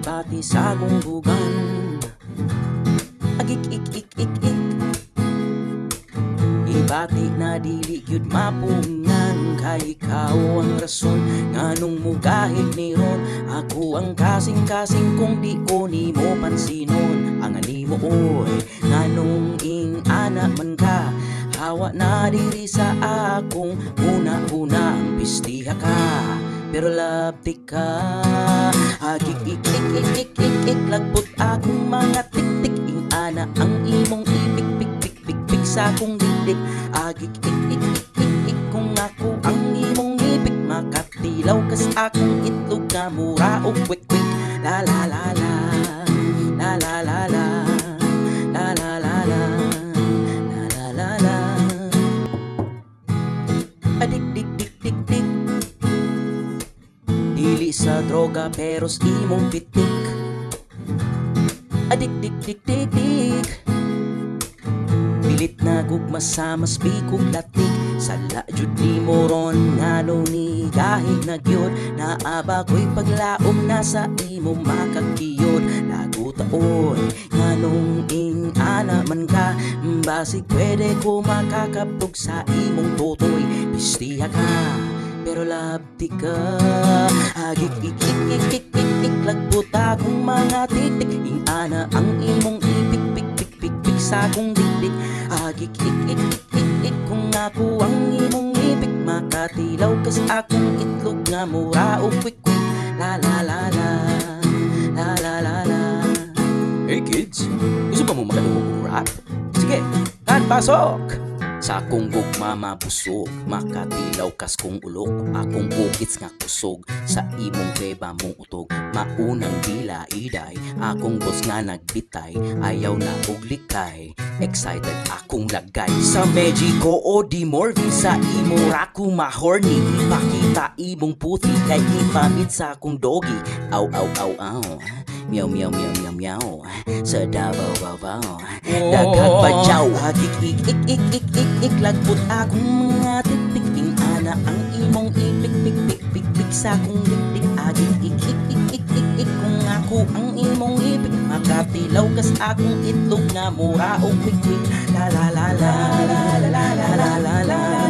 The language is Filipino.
ibati sa gunggugan. Agik ik ik ik ik ibati na dili gyud mapungan, kay ikaw ang rason nganong mugahig ni ron. Ako ang kasing-kasing kung di ko nimo pansinon. Ang animo oy nganong ing ana man ka, hawa na diri sa akong una-una ang pistiha ka. Pero labdi ka, agik ik ik ik ik ik ik lagbot akong mga tik-tik. Ing ana ang imong ipik pik pik pik pik sa akong dikdik. Agik ik ik ik ik ik kung ako ang imong ipik, makatilaw ka sa akong itlog na mura o quick quick. La la la la, la la la la, la la la la, la la la la. Adik dik dik dik dik, dili sa droga pero sa imong pitik. Adik dik dik dik dik, pilit na gugma sa mas bikog latik. Sala jud ni mo ron ngano ni gahig na gyud, naaba ko'y paglaom na sa imo makakiyod. Laguta oy nganong ing ana man ka, basig pwede ko makakaptog sa imong totoy. Pistiha ka pero labdi ka, agik ik ik ik ik ik ik lagbot akong mga titik. Ing ana ang imong ipik pik pik pik pik sa akong dikdik. Agik ik ik ik ik ik kung ako ang imong ipik, makatilaw ka sa akong itlog nga mura o quick quick. La la la la, la la la la. Hey kids, gusto ba mo makalugog rap? Sige, kan pasok! Sa akong gugma mabusog, makatilaw kas kong ulok. Akong bukits nga kusog, sa imong beba mong utog. Maunang dila iday, akong boss nga nagbitay. Ayaw na og likay, excited akong lagay. Sa Mexico o di Morvin, sa imo raku mahorny. Ipakita imong puti, kay ipamit sa akong doggy. Aw aw aw aw, meow meow meow meow meow. Sa Davao babaw, daghang badyaw. Agik ik ik ik ik ik ik lagbot akong mga tiktik. Ing ana ang imong ipik pik pik pik pik sa akong dikdik. Agik ik ik ik ik ik ik kung ako ang imong ipik, makatilaw ka sa akong itlog nga mura o quick quick. La la la la la la la la la la.